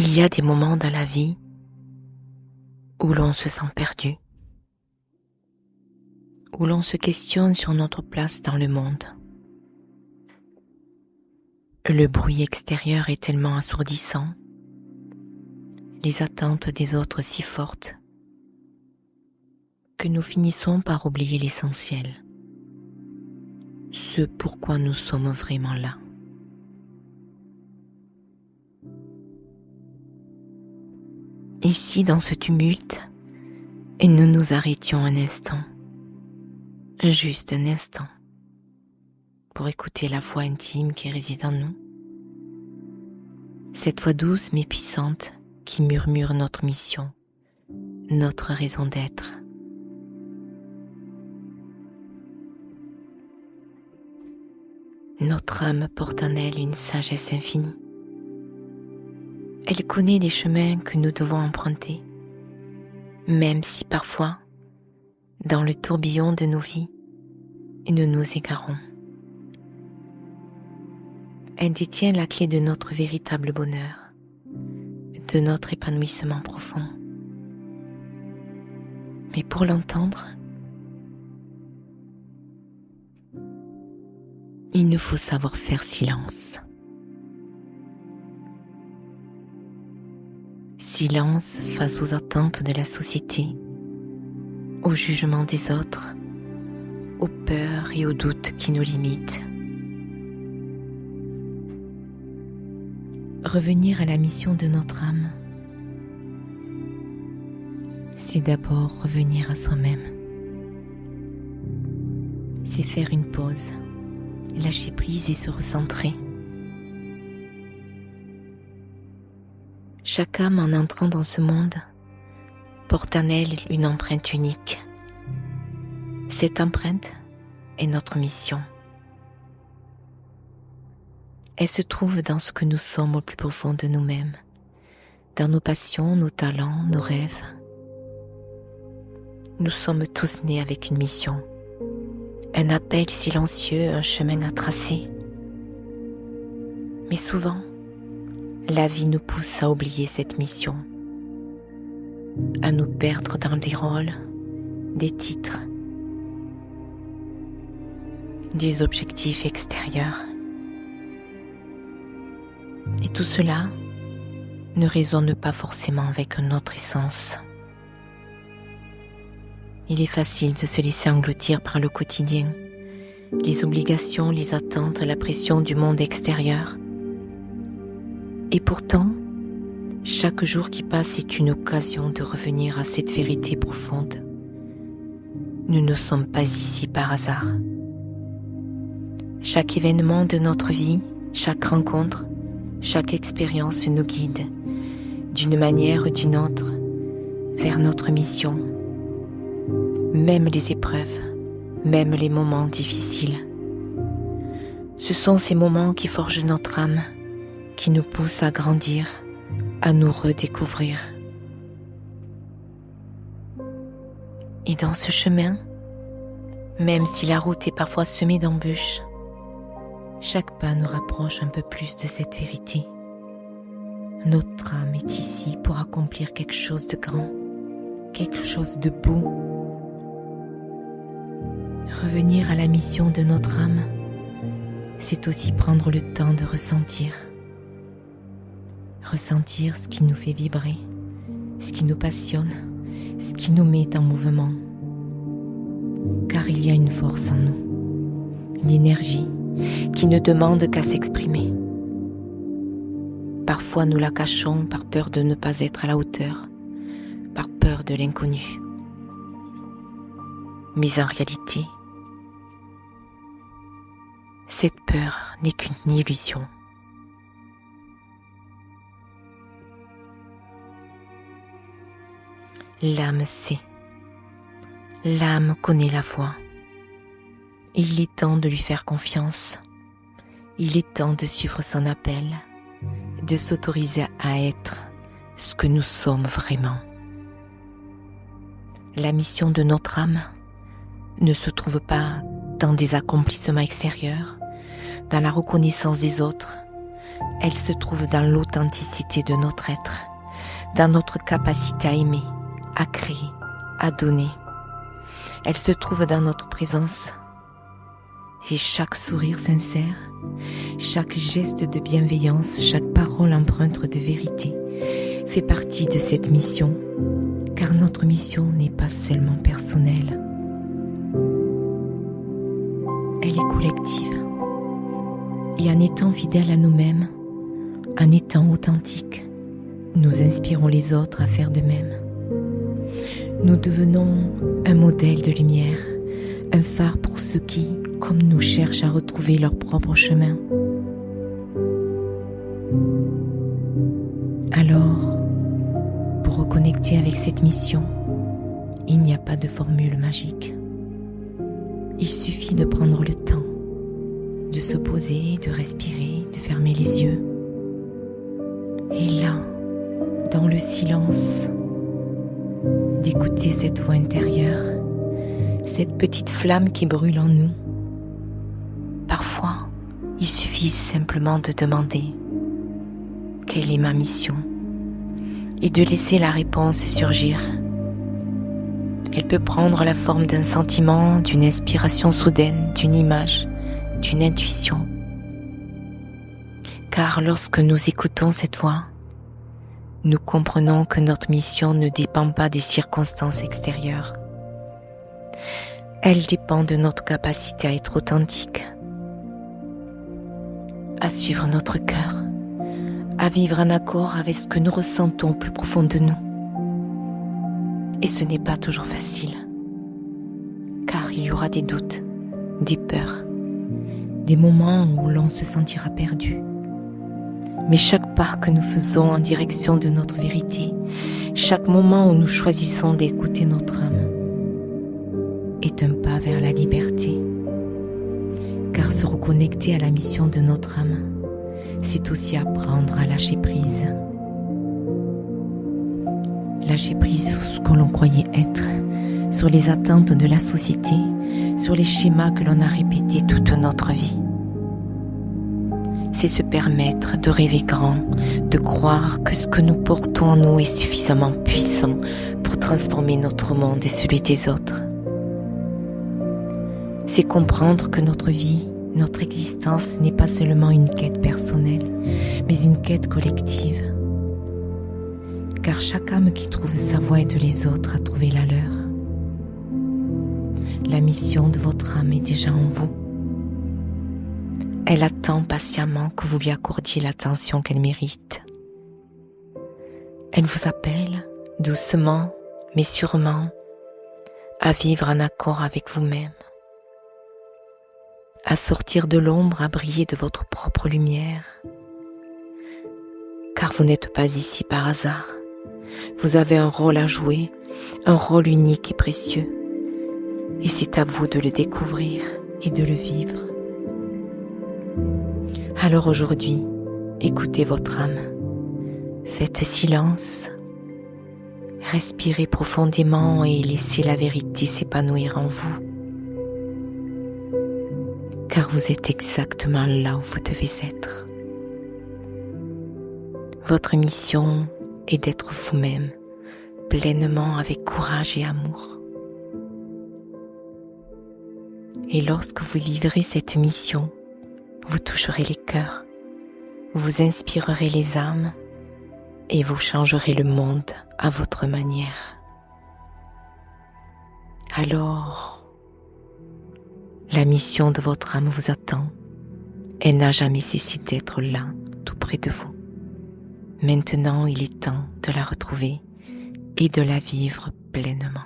Il y a des moments dans la vie où l'on se sent perdu, où l'on se questionne sur notre place dans le monde. Le bruit extérieur est tellement assourdissant, les attentes des autres si fortes, que nous finissons par oublier l'essentiel, ce pourquoi nous sommes vraiment là. Et si dans ce tumulte, nous nous arrêtions un instant, juste un instant, pour écouter la voix intime qui réside en nous, cette voix douce mais puissante qui murmure notre mission, notre raison d'être. Notre âme porte en elle une sagesse infinie. Elle connaît les chemins que nous devons emprunter, même si parfois, dans le tourbillon de nos vies, nous nous égarons. Elle détient la clé de notre véritable bonheur, de notre épanouissement profond. Mais pour l'entendre, il nous faut savoir faire silence. Silence face aux attentes de la société, au jugement des autres, aux peurs et aux doutes qui nous limitent. Revenir à la mission de notre âme, c'est d'abord revenir à soi-même. C'est faire une pause, lâcher prise et se recentrer. Chaque âme en entrant dans ce monde porte en elle une empreinte unique. Cette empreinte est notre mission. Elle se trouve dans ce que nous sommes au plus profond de nous-mêmes, dans nos passions, nos talents, nos rêves. Nous sommes tous nés avec une mission, un appel silencieux, un chemin à tracer. Mais souvent, la vie nous pousse à oublier cette mission, à nous perdre dans des rôles, des titres, des objectifs extérieurs. Et tout cela ne résonne pas forcément avec notre essence. Il est facile de se laisser engloutir par le quotidien, les obligations, les attentes, la pression du monde extérieur. Et pourtant, chaque jour qui passe est une occasion de revenir à cette vérité profonde. Nous ne sommes pas ici par hasard. Chaque événement de notre vie, chaque rencontre, chaque expérience nous guide, d'une manière ou d'une autre, vers notre mission. Même les épreuves, même les moments difficiles. Ce sont ces moments qui forgent notre âme, qui nous poussent à grandir, à nous redécouvrir. Et dans ce chemin, même si la route est parfois semée d'embûches, chaque pas nous rapproche un peu plus de cette vérité. Notre âme est ici pour accomplir quelque chose de grand, quelque chose de beau. Revenir à la mission de notre âme, c'est aussi prendre le temps de ressentir. Ressentir ce qui nous fait vibrer, ce qui nous passionne, ce qui nous met en mouvement. Car il y a une force en nous, une énergie qui ne demande qu'à s'exprimer. Parfois nous la cachons par peur de ne pas être à la hauteur, par peur de l'inconnu. Mais en réalité, cette peur n'est qu'une illusion. L'âme sait, l'âme connaît la voie. Il est temps de lui faire confiance. Il est temps de suivre son appel, de s'autoriser à être ce que nous sommes vraiment. La mission de notre âme ne se trouve pas dans des accomplissements extérieurs, dans la reconnaissance des autres, Elle se trouve dans l'authenticité de notre être, dans notre capacité à aimer, à créer, à donner. Elle se trouve dans notre présence. Et chaque sourire sincère, chaque geste de bienveillance, chaque parole empreinte de vérité fait partie de cette mission, car notre mission n'est pas seulement personnelle. Elle est collective. Et en étant fidèles à nous-mêmes, en étant authentiques, nous inspirons les autres à faire de même. Nous devenons un modèle de lumière, un phare pour ceux qui, comme nous, cherchent à retrouver leur propre chemin. Alors, pour reconnecter avec cette mission, il n'y a pas de formule magique. Il suffit de prendre le temps, de se poser, de respirer, de fermer les yeux. Et là, dans le silence, d'écouter cette voix intérieure, cette petite flamme qui brûle en nous. Parfois, il suffit simplement de demander « Quelle est ma mission ?» et de laisser la réponse surgir. Elle peut prendre la forme d'un sentiment, d'une inspiration soudaine, d'une image, d'une intuition. Car lorsque nous écoutons cette voix, nous comprenons que notre mission ne dépend pas des circonstances extérieures. Elle dépend de notre capacité à être authentique, à suivre notre cœur, à vivre en accord avec ce que nous ressentons au plus profond de nous. Et ce n'est pas toujours facile, car il y aura des doutes, des peurs, des moments où l'on se sentira perdu. Mais chaque pas que nous faisons en direction de notre vérité, chaque moment où nous choisissons d'écouter notre âme, est un pas vers la liberté. Car se reconnecter à la mission de notre âme, c'est aussi apprendre à lâcher prise. Lâcher prise sur ce que l'on croyait être, sur les attentes de la société, sur les schémas que l'on a répétés toute notre vie. C'est se permettre de rêver grand, de croire que ce que nous portons en nous est suffisamment puissant pour transformer notre monde et celui des autres. C'est comprendre que notre vie, notre existence n'est pas seulement une quête personnelle, mais une quête collective. Car chaque âme qui trouve sa voie aide les autres à trouver la leur. La mission de votre âme est déjà en vous. Elle attend patiemment que vous lui accordiez l'attention qu'elle mérite. Elle vous appelle, doucement, mais sûrement, à vivre en accord avec vous-même, à sortir de l'ombre, à briller de votre propre lumière. Car vous n'êtes pas ici par hasard. Vous avez un rôle à jouer, un rôle unique et précieux. Et c'est à vous de le découvrir et de le vivre. Alors aujourd'hui, écoutez votre âme. Faites silence. Respirez profondément et laissez la vérité s'épanouir en vous. Car vous êtes exactement là où vous devez être. Votre mission est d'être vous-même, pleinement avec courage et amour. Et lorsque vous vivrez cette mission, vous toucherez les cœurs, vous inspirerez les âmes et vous changerez le monde à votre manière. Alors, la mission de votre âme vous attend. Elle n'a jamais cessé d'être là, tout près de vous. Maintenant, il est temps de la retrouver et de la vivre pleinement.